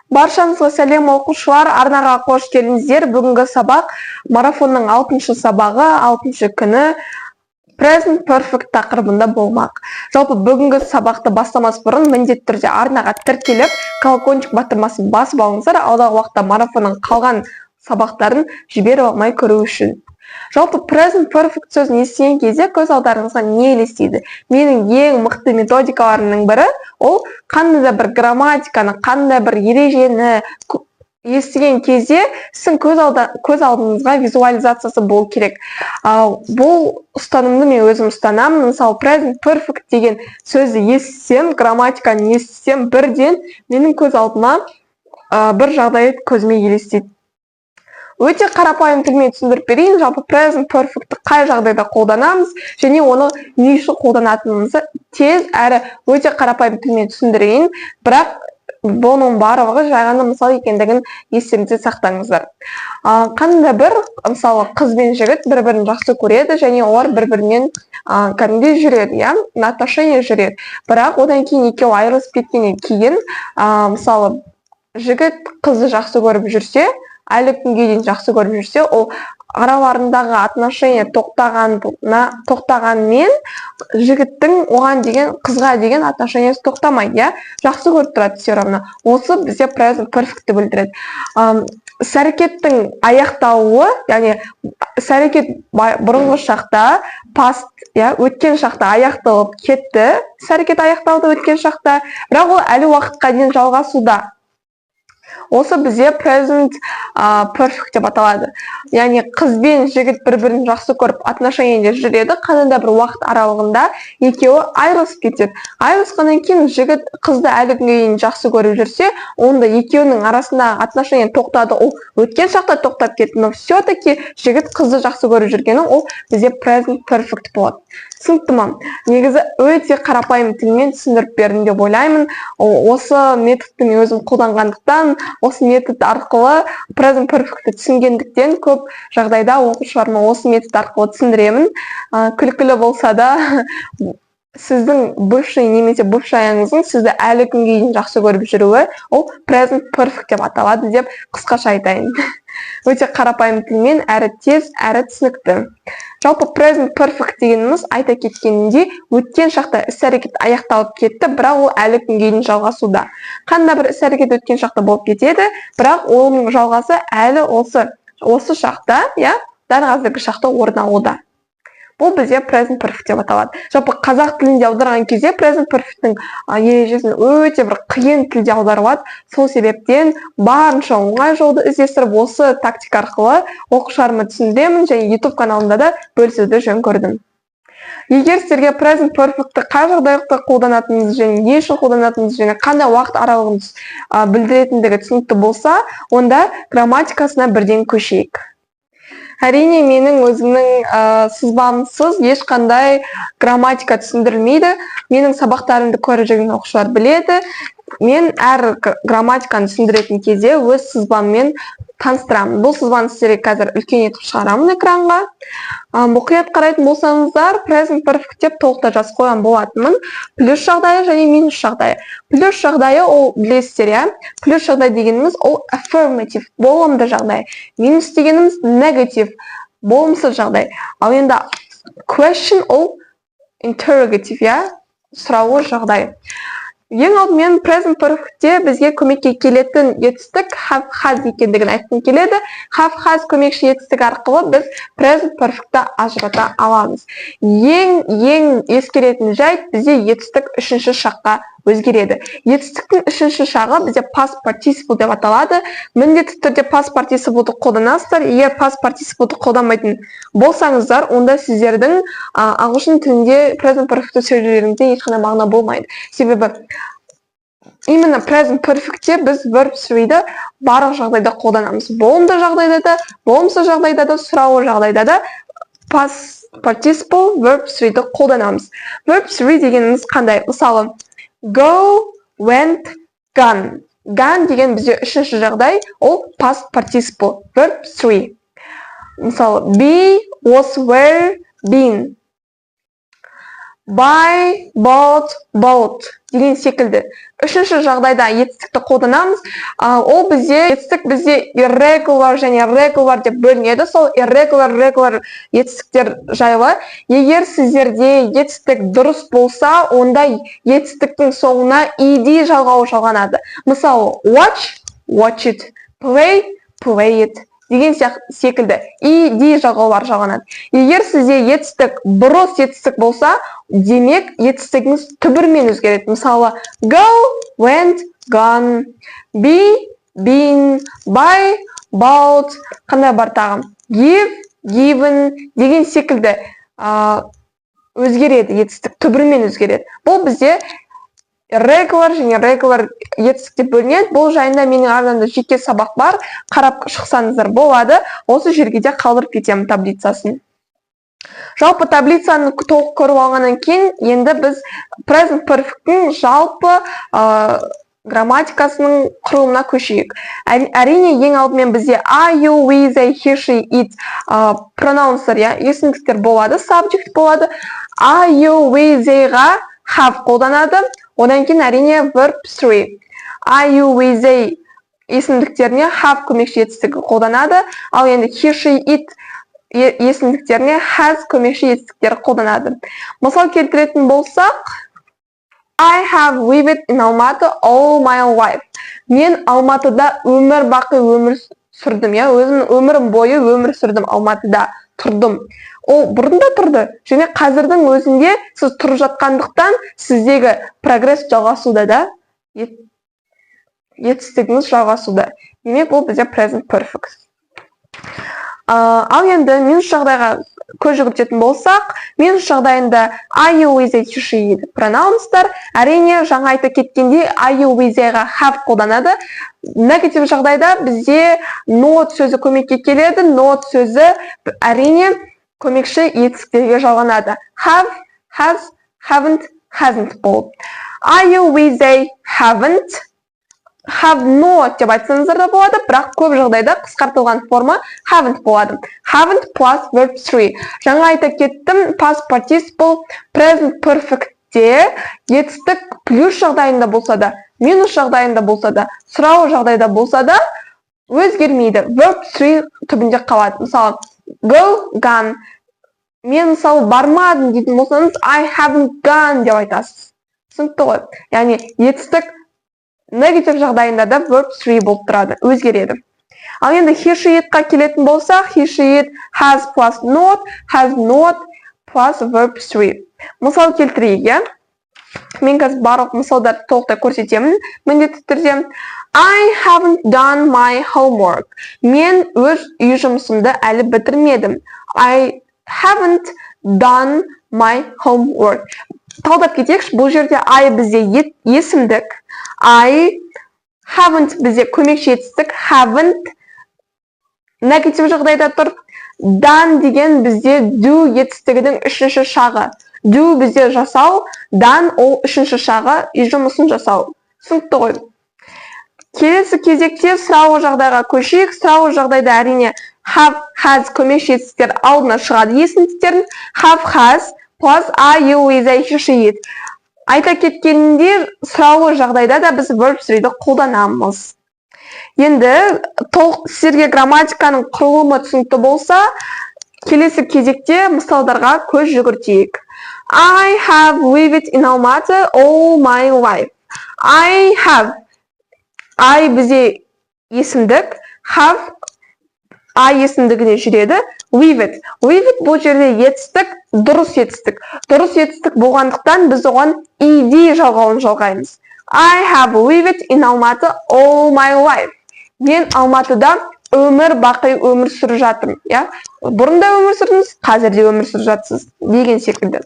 Баршаңызға сәлем оқушылар, арнаға қош келдіңіздер. Бүгінгі сабақ марафонның 6-шы сабағы, 6-шы күні Present Perfect тақырыбында болмақ. Жалпы бүгінгі сабақты бастамас бұрын міндетті түрде арнаға тіркеліп, колокольчик батырмасын басып алыңыздар, алдағы уақытта марафонның қалған сабақтарын жіберіп алмай көру үшін. Жалпы Present Perfect сөзін естіген кезде көз алдарыңызға не елестейді? Менің ең мықты методикаларымның бірі ол қандай да бір грамматиканы, қандай бір ережені естіген кезде сіздің көз алдыңызға визуализациясы болу керек. Бұл ұстанымды мен өзім ұстанамын. Мысалы, Present Perfect деген сөзді естісем, грамматиканы естісем, бірден менің көз алдыма бір жағдай көзіме елестейді. Өте қарапайым тілмен түсіндіріп берейін. Жалпы Present Perfect'ті қай жағдайда қолданамыз және оны не үшін қолданатынымызды тез әрі өте қарапайым тілмен түсіндірейін. Бірақ бұның барлығы жай ғана мысал екендігін естеріңізде сақтаңыздар. Қандай бір, мысалы, қыз бен жігіт бір-бірін жақсы көреді және олар бір-бірімен кәдімгідей жүреді, отношения жүреді. Бірақ одан кейін екеуі айырылысып кеткеннен кейін, мысалы, жігіт қызды жақсы көріп жүрсе, әлі күнге дейін жақсы көріп жүрсе, ол араларындағы отношения тоқтағанмен жігіттің оған деген, қызға деген отношениясы тоқтамайды, жақсы көріп тұрады все равно. Осы бізде Present Perfect'ті білдіреді. Іс-әрекеттің аяқталуы, яғни іс-әрекет бұрынғы шақта, past, өткен шақта аяқталып кетті, іс-әрекет аяқталды өткен шақта, бірақ ол әлі уақытқа дейін жалғасуда. Осы бізде Present Perfect деп аталады. Яғни қыз бен жігіт бір-бірін жақсы көріп отношениеде жүреді, қандай да бір уақыт аралығында екеуі айырылысып кетеді. Айырылысқаннан кейін жігіт қызды әлі күнге дейін жақсы көріп жүрсе, онда екеуінің арасындағы отношения тоқтады, ол өткен шақта тоқтап кетті, но все-таки жігіт қызды жақсы көріп жүргені ол бізде Present Perfect болады. Түсінікті ме? Негізі өте қарапайым тілмен түсіндіріп бердім деп ойлаймын. Осы методты мен өзім қолданғандықтан, осы метод арқылы Present Perfect'ті түсінгендіктен көп жағдайда оқушыларыма осы метод арқылы түсіндіремін. Күлкілі болса да, сіздің бывший немесе бывшаяңыздың сізді әлі күнге дейін жақсы көріп жүруі, ол Present Perfect деп аталады деп қысқаша айтайын. Өте қарапайым тілмен әрі тез, әрі түсінікті. Жалпы Present Perfect дегеніміз айта кеткенінде өткен шақта іс-әрекет аяқталып кетті, бірақ ол әлі күнге дейін жалғасуда. Қандай бір іс-әрекет өткен шақта болып кетеді, бірақ оның жалғасы әлі осы шақта, дәл қазіргі шақта орын алуда. Бұл бізде Present Perfect деп аталады. Жалпы қазақ тілінде аударған кезде Present Perfect'тің ережесін өте бір қиын тілде аударылады. Сол себептен барынша оңай жолды іздестіріп, осы тактика арқылы оқушыларыма түсіндіремін және YouTube каналымда да бөлісуді жөн көрдім. Егер сіздерге Present Perfect'ті қай жағдайда қолданатыныңыз және не үшін қолданатыныңыз және қандай уақыт аралығын білдіретіндігі түсінікті болса, онда грамматикасына бірден көшейік. Әрине, менің өзімнің сызбамсыз ешқандай грамматика түсіндірілмейді. Менің сабақтарымды көріп жүрген оқушылар біледі. Мен әр грамматиканы түсіндіретін кезде өз сызбаммен таныстырамын. Бұл сызбаны сіздерге қазір үлкен етіп шығарамын экранға. Мұқият қарайтын болсаңыздар, Present Perfect деп толықта жазып қойған болатынмын. Плюс жағдайы және минус жағдайы. Плюс жағдайы ол білесіздер, плюс жағдай дегеніміз ол affirmative, болымды жағдай. Минус дегеніміз negative, болымсыз жағдай. Ал енді question ол interrogative, сұраулы жағдай. Ең алдымен Present Perfect'те бізге көмекке келетін етістік have has екендігін айтқым келеді. Have has көмекші етістік арқылы біз Present Perfect'ті ажырата аламыз. Ең ескеретін жайт бізде етістік үшінші шаққа өзгереді. Етістіктің үшінші шағы бізде past participle деп аталады. Міндетті түрде past participle'ды қолданасыздар. Егер past participle'ды қолданбайтын болсаңыздар, онда сіздердің ағылшын тілінде Present Perfect'ті сөйлеулеріңізде ешқандай мағына болмайды. Себебі именно Present Perfect'те біз verb 3-ді барлық жағдайда қолданамыз. Болымды жағдайда да, болымсыз жағдайда да, сұраулы жағдайда да past participle verb 3-ді қолданамыз. Verb 3 дегеніміз қандай? Мысалы, go, went, gone. Gone деген бізде үшінші жағдай, ол past participle, verb 3. Мысалы, be, was, were, been. Buy, bought, bought. деген секілді. Үшінші жағдайда етістікті қолданамыз. Ол етістік бізде irregular және regular деп бөлінеді. Сол irregular етістіктер жайлы. Егер сіздерде етістік дұрыс болса, онда етістіктің соңына ed жалғауы жалғанады. Мысалы, watch it, play it деген секілді ed жалғаулар жалғанады. Егер сізде етістік бұрыс етістік болса, демек етістігіңіз түбірмен өзгереді. Мысалы, go, went, gone, be, been, buy, bought, қандай бар тағы? Give, given деген секілді өзгереді, етістік түбірмен өзгереді. Бұл бізде regular және regular етістік деп бөлінеді. Бұл жайында менің арнамда жеке сабақ бар. Қарап шықсаңыздар болады. Осы жерге де қалдырып кетемін таблицасын. Жалпы таблицаны толық көріп алғаннан кейін, енді біз present perfect'тің жалпы грамматикасының құрылымына көшейік. Әрине, ең алдымен бізде I, you, we, they, he, she, it pronouncer, есімдіктер болады, subject болады. I, you, we, they-ға have қолданады. Одан кейін әрине verb 3. I, you, we, they есімдіктеріне have көмекші етістігі қолданады. Ал енді he, she, it есімдіктеріне has көмекші етістіктері қолданады. Мысал келтіретін болсақ, I have lived in Almaty all my life. Мен Алматыда өмір бақи өмір сүрдім. Өзімнің өмірім бойы өмір сүрдім, Алматыда тұрдым. Ол бұрында тұрды, және қазірдің өзінде сіз тұрып жатқандықтан сіздегі прогресс жалғасуда да, етістігіңіз жалғасуда. Демек, ол бізде present perfect. Ал енді минус жағдайға көз жүгіртетін болсақ, минус жағдайында I, you, we, they, he, she pronounстар. Әрине, жаңа айта кеткенде I, you, we, they-ға have қолданады. Негатив жағдайда бізде not сөзі көмекке келеді. Not сөзі әрине көмекші етістіктерге жалғанады. Have, has, haven't, hasn't болып. I, you, we, they, haven't, have not деп айтсаңыздар да болады, бірақ көп жағдайда қысқартылған форма haven't болады. Haven't plus verb 3. Жаңа айта кеттім, past participle present perfect'те етістік плюс жағдайында болса да, минус жағдайында болса да, сұрау жағдайда болса да, өзгермейді. Verb 3 түбінде қалады. Мысалы, go, gone. Мен мысалы бармадым дейтін болсаңыз, I haven't gone деп айтасыз. Түсінікті ғой. Яғни етістік негатив жағдайында да verb 3 болып тұрады, өзгереді. Ал енді he, she, it-қа келетін болсақ, he, she, it has plus not, has not plus verb 3. Мысал келтірейік, Мен қазір барлық мысалдарды толықтай көрсетемін. Міндетті түрде I haven't done my homework. Мен өз үй жұмысымды әлі бітірмедім. I haven't done my homework. Талдап кетейікші, бұл жерде I бізде есімдік. I haven't бізде көмекші етістік. Haven't негатив жағдайда тұр. Done деген бізде do етістігінің үшінші шағы. Do бізде жасау, done ол үшінші шағы, үй жұмысын жасау. Түсінікті ғой. Келесі кезекте сұрау жағдайға көшейік. Сұрау жағдайда әрине have, has көмекші етістіктер алдына шығады. Есімдіктерін have, has plus I, you, we, they, he, she, it. Айта кеткенінде сұрау жағдайда да біз verb 3-ді қолданамыз. Енді сіздерге грамматиканың құрылымы түсінікті болса, келесі кезекте мысалдарға көз жүгіртейік. I have lived in Almaty all my life. I have. I бізде есімдік. Have I есімдігіне жүреді. Lived. Lived бұл жерде етістік, дұрыс етістік. Дұрыс етістік болғандықтан біз оған ed жалғауын жалғаймыз. I have lived in Almaty all my life. Мен Алматыда өмір бақи өмір сүріп жатырмын. Бұрында өмір сүрдіңіз, қазір де өмір сүріп жатсыз деген секілді.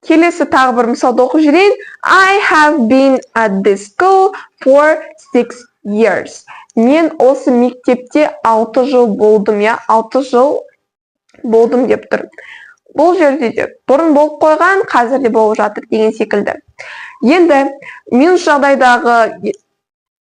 Келесі тағы бір мысалды оқып жүрейін. I have been at this school for 6 years. Мен осы мектепте 6 жыл болдым, 6 жыл болдым деп тұр. Бұл жерде де бұрын болып қойған, қазір де болып жатыр деген секілді. Енді минус жағдайдағы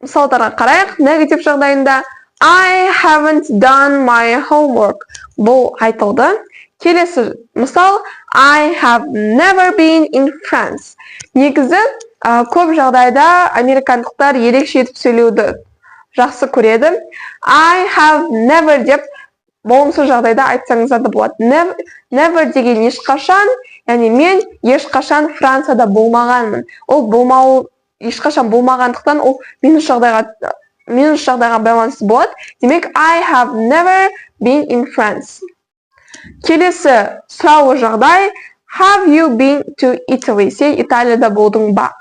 мысалдарға қарайық. Негатив жағдайында I haven't done my homework. Бұл айтылды. Келесі мысал I have never been in France. Негізі көп жағдайда американдықтар ерекше етіп сөйлеуді жақсы көреді. I have never деп болымсыз жағдайда айтсаңыздар да болады. Never деген ешқашан, яғни мен ешқашан Францияда болмағанмын. Ол болмау ешқашан болмағандықтан ол минус жағдайға байланысты болады. Демек, I have never been in France. Келесі сұраулы жағдай, have you been to Italy? Сен Италияда болдың ба?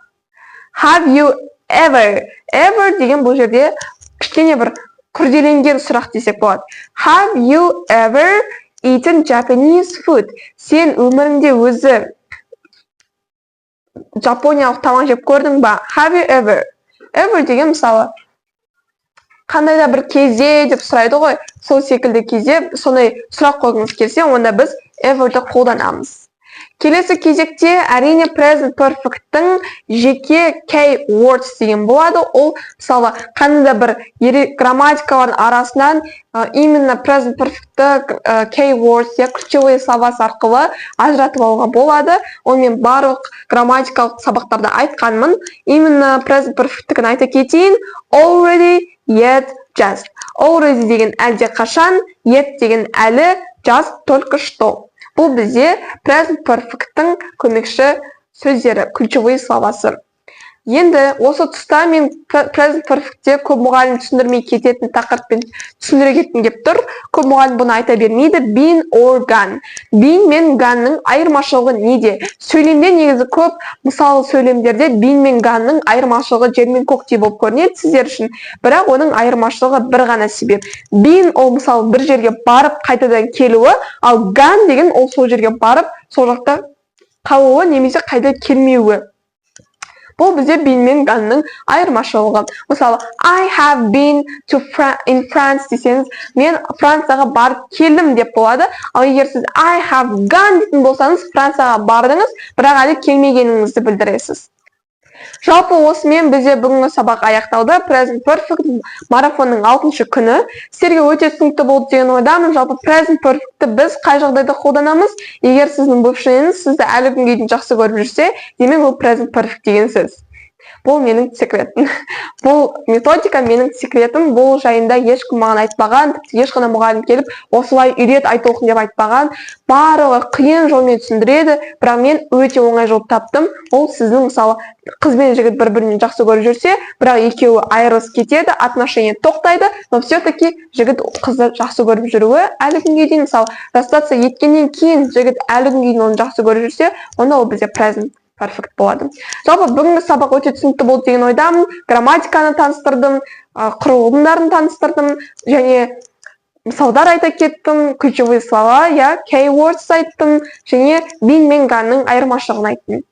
Have you ever? Ever деген бұл жерде кішкене бір күрделенген сұрақ десек болады. Have you ever eaten Japanese food? Сен өміріңде өзі жапониялық тамақ жеп көрдің ба? Have you ever? Ever деген мысалы қандай да бір кезде деп сұрайды ғой. Сол секілді кезде сондай сұрақ қойғыңыз келсе, онда біз ever'ді қолданамыз. Келесі кезекте әрине present perfect'тің жеке keywords деген болады. Ол мысалы қандай да бір грамматикалардың арасынан именно present perfect'ті keywords я ключевые слова арқылы ажыратып алуға болады. Ол мен барлық грамматикалық сабақтарда айтқанмын. Именно present perfect'тігін айта кетейін. Already, yet, just. Already деген әлде қашан, yet деген әлі, just только что. Бұл бізде present perfect'тің көмекші сөздері, ключевые словасы. Енді осы тұста мен present perfect'те көп мұғалім түсіндірмей кететін тақырыппен түсіндіре кеттім деп тұр. Көп мұғалім бұны айта бермейді. Been or gone. Been мен gone'ның айырмашылығы неде? Сөйлемде негізі көп мысалы сөйлемдерде been мен gone'ның айырмашылығы жер мен көктей болып көрінеді сіздер үшін. Бірақ оның айырмашылығы бір ғана себеп. Been ол мысалы бір жерге барып қайтадан келуі, ал gone деген ол сол жерге барып, сол жақта қалуы немесе қайта келмеуі. Бұл бізде been мен gone'ның айырмашылығы. Мысалы, I have been in France десеңіз, мен Францияға барып келдім деп болады. Ал егер сіз I have gone дейтін болсаңыз, Францияға бардыңыз, бірақ әлі келмегеніңізді білдіресіз. Жалпы осымен бізде бүгінгі сабақ аяқталды. Present perfect марафонның 6-шы күні. Сіздерге өте түсінікті болды деген ойдамын. Жалпы present perfect'ті біз қай жағдайда қолданамыз? Егер сіздің бывшийіңіз сізді әлі күнге дейін жақсы көріп жүрсе, демек ол present perfect деген сөз. Бұл менің секретім. Бұл методика менің секретім. Бұл жайында ешкім маған айтпаған, тіпті ешқандай мұғалім келіп, осылай үйрет айт оқы деп айтпаған. Барлығы қиын жолмен түсіндіреді, бірақ мен өте оңай жол таптым. Ол сіздің мысалы қыз бен жігіт бір-бірін жақсы көріп жүрсе, бірақ екеуі айырылысып кетеді, отношение тоқтайды, но все-таки жігіт қызды жақсы көріп жүруі әлі күнге дейін мысалы расстаться еткеннен кейін жігіт әлі күнге дейін оны жақсы көріп жүрсе, онда ол бізде present perfect болады. Жалпы бүгінгі сабақ өте түсінікті болды деген ойдамын. Грамматиканы таныстырдым, құрылымдарын таныстырдым, және мысалдар айта кеттім, ключевые слова, keywords айттым, және been мен gone'ның айырмашылығын айттым.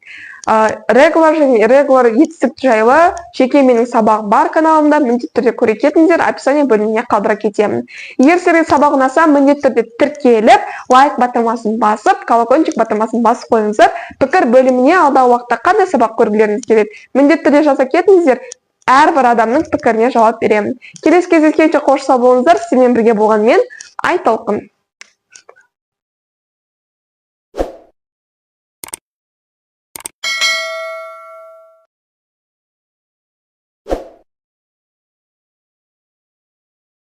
Regular және irregular етістік жайлы жеке менің сабақ бар каналымда, міндетті түрде көре кетіңдер, описание бөліміне қалдыра кетемін. Егер сіздерге сабақ ұнаса, міндетті түрде тіркеліп, лайк батырмасын басып, колокольчик батырмасын басып қойыңыздар. Пікір бөліміне алдағы уақытта қандай сабақ көргілеріңіз келеді, міндетті түрде жаза кетіңіздер. Әрбір адамның пікіріне жауап беремін. Келесі кездескенше қош сау болыңыздар. Сіздермен бірге болған мен Айтолқын.